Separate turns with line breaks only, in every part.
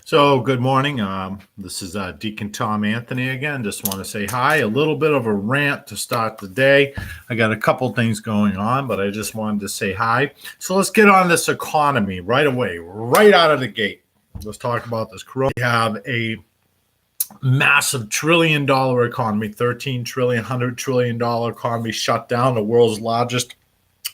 So, good morning. This is Deacon Tom Anthony again. Just want to say hi. A little bit of a rant to start the day. I got a couple things going on, but I just wanted to say hi. So, let's get on this economy right away, right out of the gate. Let's talk about this. We have a massive $1 trillion economy, 13 trillion, $100 trillion economy shut down, the world's largest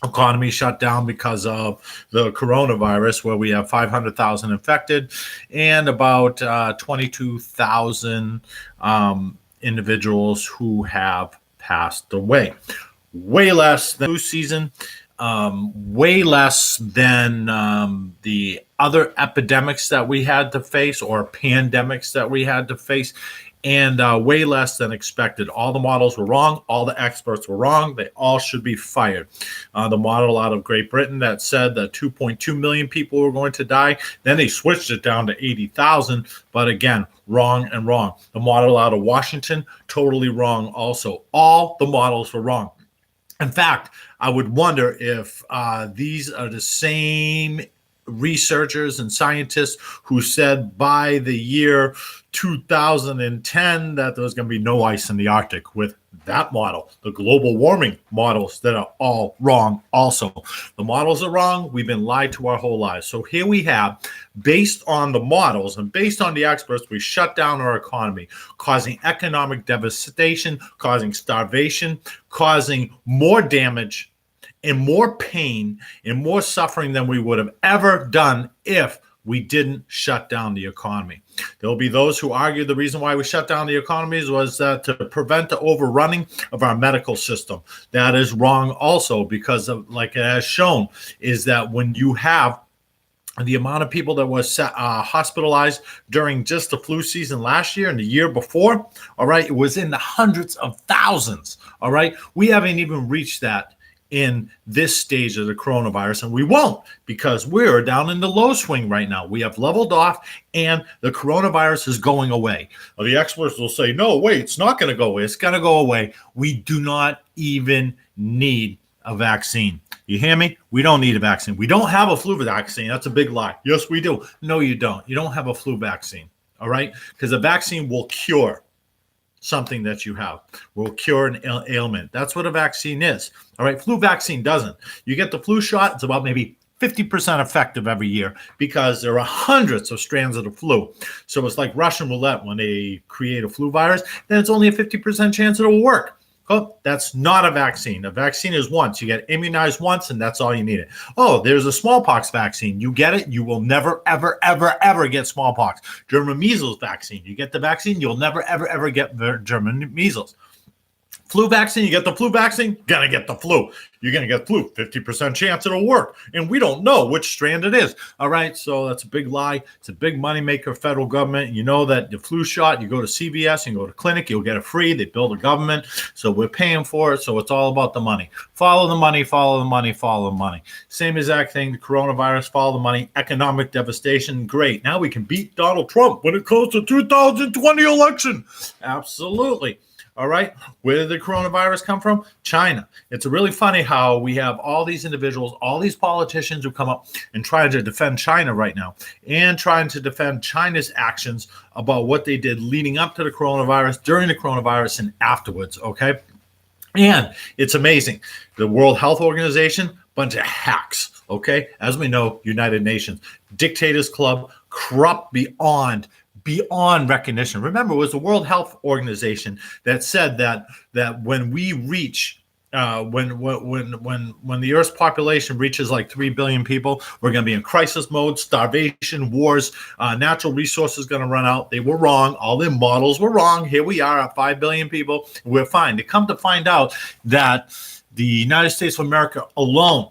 economy shut down because of the coronavirus, where we have 500,000 infected and about 22,000 individuals who have passed away. Way less than flu season, way less than the other epidemics that we had to face or pandemics that we had to face, and way less than expected. All the models were wrong. All the experts were wrong. They all should be fired. The model out of Great Britain that said that 2.2 million people were going to die, then they switched it down to 80,000. But again, wrong and wrong. The model out of Washington, totally wrong also. All the models were wrong. In fact, I would wonder if these are the same researchers and scientists who said by the year 2010 that there was going to be no ice in the Arctic with that model. The global warming models that are all wrong also. The models are wrong. We've been lied to our whole lives. So here we have, based on the models and based on the experts, we shut down our economy, causing economic devastation, causing starvation, causing more damage and more pain and more suffering than we would have ever done if we didn't shut down the economy. There will be those who argue the reason why we shut down the economies was to prevent the overrunning of our medical system. That is wrong also, because of, like it has shown, is that when you have the amount of people that was hospitalized during just the flu season last year and the year before, all right, it was in the hundreds of thousands, all right? We haven't even reached that in this stage of the coronavirus, and we won't, because we're down in the low swing right now. We have leveled off and the coronavirus is going away. Well, the experts will say, no, wait, it's not going to go away. It's going to go away. We do not even need a vaccine. You hear me? We don't need a vaccine. We don't have a flu vaccine. That's a big lie. Yes, we do. No, you don't. You don't have a flu vaccine, all right? Because a vaccine will cure something that you have, will cure an ailment. That's what a vaccine is. All right. Flu vaccine doesn't. You get the flu shot, it's about maybe 50% effective every year because there are hundreds of strands of the flu. So it's like Russian roulette when they create a flu virus, then it's only a 50% chance it'll work. Oh, that's not a vaccine. A vaccine is once. You get immunized once, and that's all you need. Oh, there's a smallpox vaccine. You get it, you will never, ever, ever, ever get smallpox. German measles vaccine. You get the vaccine, you'll never, ever, ever get German measles. Flu vaccine, you get the flu vaccine, gonna get the flu. You're gonna get flu, 50% chance it'll work. And we don't know which strand it is. All right, so that's a big lie. It's a big moneymaker, federal government. You know that the flu shot, you go to CVS, you go to clinic, you'll get it free. They build a government, so we're paying for it. So it's all about the money. Follow the money, follow the money, follow the money. Same exact thing, the coronavirus, follow the money, economic devastation, great. Now we can beat Donald Trump when it comes to 2020 election. Absolutely. All right. Where did the coronavirus come from? China. It's really funny how we have all these individuals, all these politicians who come up and try to defend China right now and trying to defend China's actions about what they did leading up to the coronavirus, during the coronavirus, and afterwards. Okay. And it's amazing. The World Health Organization, bunch of hacks. Okay. As we know, United Nations, dictators club, corrupt beyond recognition. Remember, it was the World Health Organization that said that when we reach when the Earth's population reaches like 3 billion people, we're going to be in crisis mode, starvation, wars, natural resources going to run out. They were wrong. All their models were wrong. Here we are at 5 billion people. We're fine. They come to find out that the United States of America alone,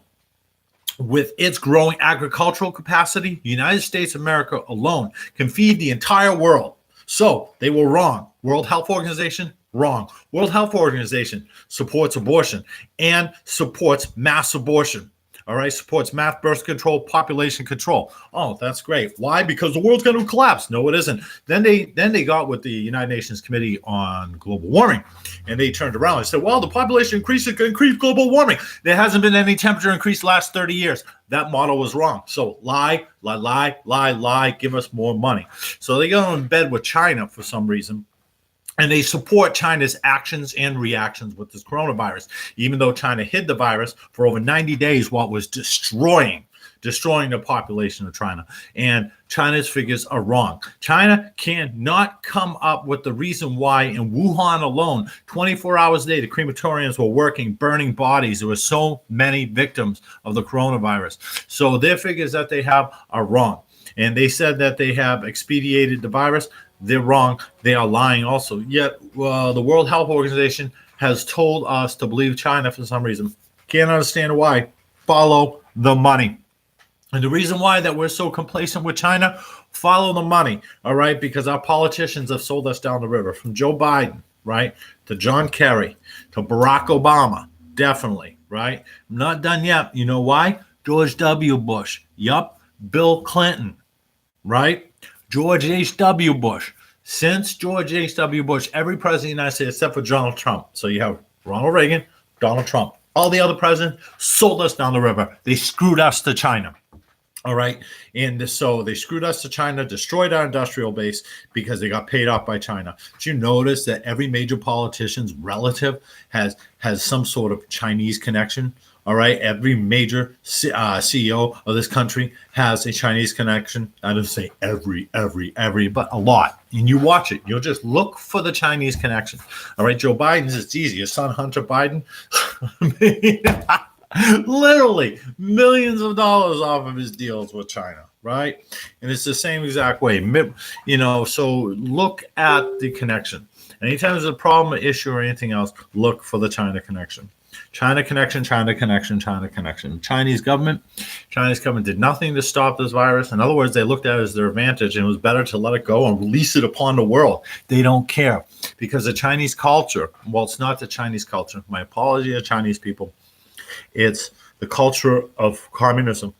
with its growing agricultural capacity, the United States of America alone can feed the entire world. So they were wrong. World Health Organization, wrong. World Health Organization supports abortion and supports mass abortion. All right, supports mass birth control, population control. Oh, that's great. Why? Because the world's going to collapse. No, it isn't. Then they got with the United Nations Committee on Global Warming, and they turned around and said, well, the population increase could increase global warming. There hasn't been any temperature increase the last 30 years. That model was wrong. So lie, give us more money. So they go in bed with China for some reason. And they support China's actions and reactions with this coronavirus, even though China hid the virus for over 90 days while it was destroying the population of China. And China's figures are wrong. China cannot come up with the reason why in Wuhan alone, 24 hours a day, the crematoriums were working, burning bodies. There were so many victims of the coronavirus. So their figures that they have are wrong. And they said that they have expedited the virus. They're wrong. They are lying also. Yet the World Health Organization has told us to believe China for some reason. Can't understand why. Follow the money. And the reason why that we're so complacent with China, follow the money, all right? Because our politicians have sold us down the river, from Joe Biden, right, to John Kerry, to Barack Obama, definitely, right? I'm not done yet. You know why? George W. Bush. Yup. Bill Clinton, right? George H.W. Bush. Since George H.W. Bush, every president of the United States except for Donald Trump. So you have Ronald Reagan, Donald Trump. All the other presidents sold us down the river. They screwed us to China. All right. And so they screwed us to China, destroyed our industrial base because they got paid off by China. Did you notice that every major politician's relative has some sort of Chinese connection? All right. Every major CEO of this country has a Chinese connection. I don't say every, but a lot. And you watch it. You'll just look for the Chinese connection. All right. Joe Biden's, it's easy. His son, Hunter Biden, literally millions of dollars off of his deals with China. Right. And it's the same exact way. So look at the connection. Anytime there's a problem, an issue, or anything else, look for the China connection. China connection. Chinese government did nothing to stop this virus. In other words, they looked at it as their advantage, and it was better to let it go and release it upon the world. They don't care because the Chinese culture, well, it's not the Chinese culture. My apology to Chinese people. It's the culture of communism.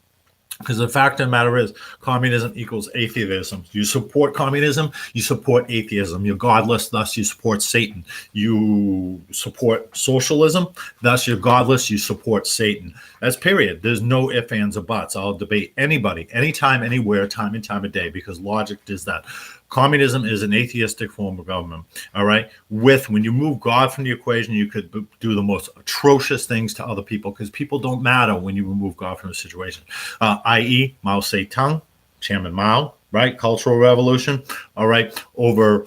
Because the fact of the matter is, communism equals atheism. You support communism, you support atheism. You're godless, thus you support Satan. You support socialism, thus you're godless, you support Satan. That's period. There's no ifs, ands, or buts. I'll debate anybody, anytime, anywhere, time and time of day, because logic does that. Communism is an atheistic form of government, all right? When you move God from the equation, you could do the most atrocious things to other people because people don't matter when you remove God from the situation, i.e. Mao Zedong, Chairman Mao, right? Cultural Revolution, all right? Over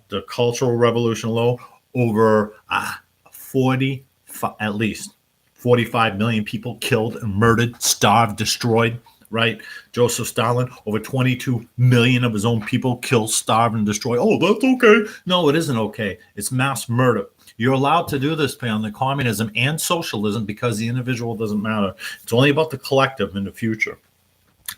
the Cultural Revolution alone, over at least 45 million people killed and murdered, starved, destroyed. Right? Joseph Stalin, over 22 million of his own people killed, starved, and destroyed. Oh, that's okay. No, it isn't okay. It's mass murder. You're allowed to do this on the communism and socialism because the individual doesn't matter. It's only about the collective in the future.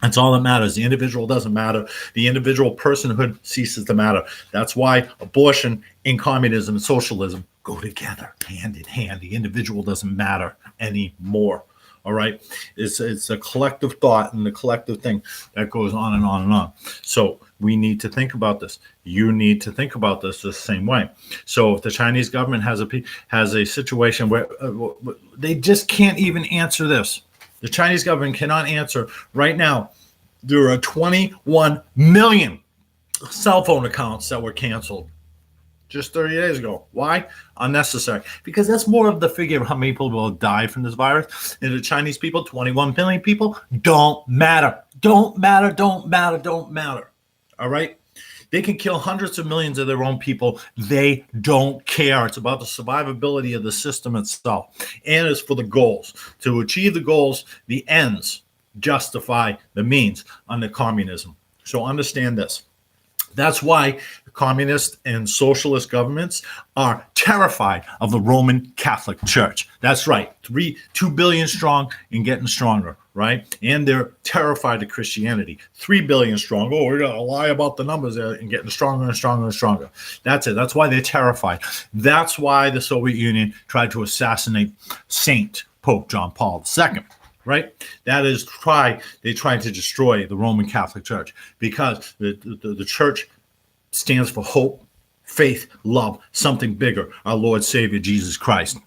That's all that matters. The individual doesn't matter. The individual personhood ceases to matter. That's why abortion and communism and socialism go together, hand in hand. The individual doesn't matter anymore. All right. It's a collective thought and the collective thing that goes on and on and on. So we need to think about this. You need to think about this the same way. So if the Chinese government has a situation where they just can't even answer this, the Chinese government cannot answer right now. There are 21 million cell phone accounts that were canceled just 30 days ago. Why? Unnecessary. Because that's more of the figure of how many people will die from this virus. And the Chinese people, 21 million people, don't matter. Don't matter. All right? They can kill hundreds of millions of their own people. They don't care. It's about the survivability of the system itself. And it's for the goals. To achieve the goals, the ends justify the means under communism. So understand this. That's why communist and socialist governments are terrified of the Roman Catholic Church. That's right. 2 billion strong and getting stronger, right? And they're terrified of Christianity. 3 billion strong. Oh, we're going to lie about the numbers there and getting stronger and stronger and stronger. That's it. That's why they're terrified. That's why the Soviet Union tried to assassinate Saint Pope John Paul II. right? That is they tried to destroy the Roman Catholic Church because the church stands for hope, faith, love, something bigger, our Lord Savior Jesus Christ.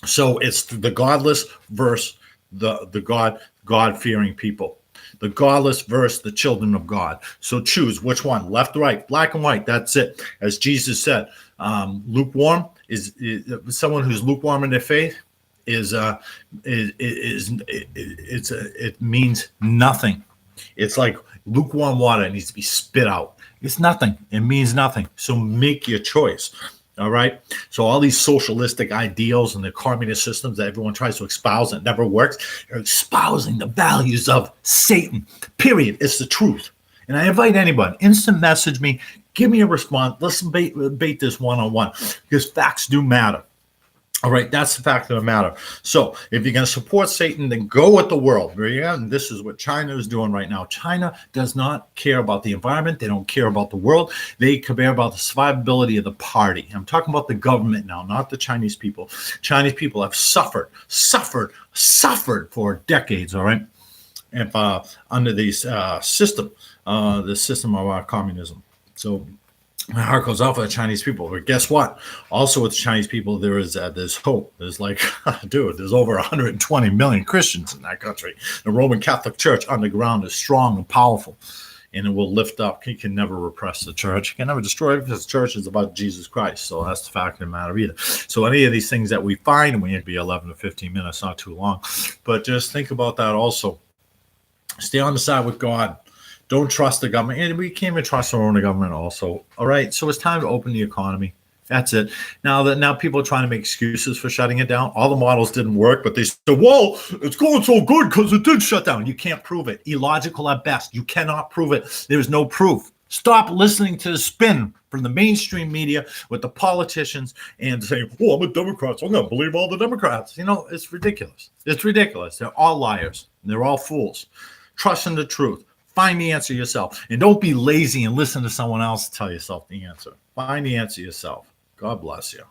So it's the godless versus the God-fearing people. The godless versus the children of God. So choose which one, left, right, black and white. That's it. As Jesus said, lukewarm is someone who's lukewarm in their faith it means nothing. It's like lukewarm water. It needs to be spit out. It's nothing. It means nothing. So make your choice. All right. So all these socialistic ideals and the communist systems that everyone tries to espouse and it never works, they're espousing the values of Satan. Period. It's the truth. And I invite anybody, instant message me, give me a response. Let's debate this one-on-one because facts do matter. All right, that's the fact of the matter. So if you're going to support Satan, then go with the world. And this is what China is doing right now. China does not care about the environment. They don't care about the world. They care about the survivability of the party. I'm talking about the government now, not the Chinese people. Chinese people have suffered for decades, all right, if, under this system, the system of our communism. So my heart goes out for the Chinese people. But guess what? Also with the Chinese people, there's hope. There's like, dude, there's over 120 million Christians in that country. The Roman Catholic Church underground is strong and powerful, and it will lift up. You can never repress the church. You can never destroy it because the church is about Jesus Christ. So that's the fact of the matter either. So any of these things that we find, and we need to be 11 to 15 minutes, not too long, but just think about that also. Stay on the side with God. Don't trust the government. And we can't even trust our own government also. All right. So it's time to open the economy. That's it. Now people are trying to make excuses for shutting it down. All the models didn't work, but they said, well, it's going so good because it did shut down. You can't prove it. Illogical at best. You cannot prove it. There's no proof. Stop listening to the spin from the mainstream media with the politicians and saying, oh, I'm a Democrat, so I'm going to believe all the Democrats. You know, it's ridiculous. It's ridiculous. They're all liars. They're all fools. Trust in the truth. Find the answer yourself. And don't be lazy and listen to someone else tell yourself the answer. Find the answer yourself. God bless you.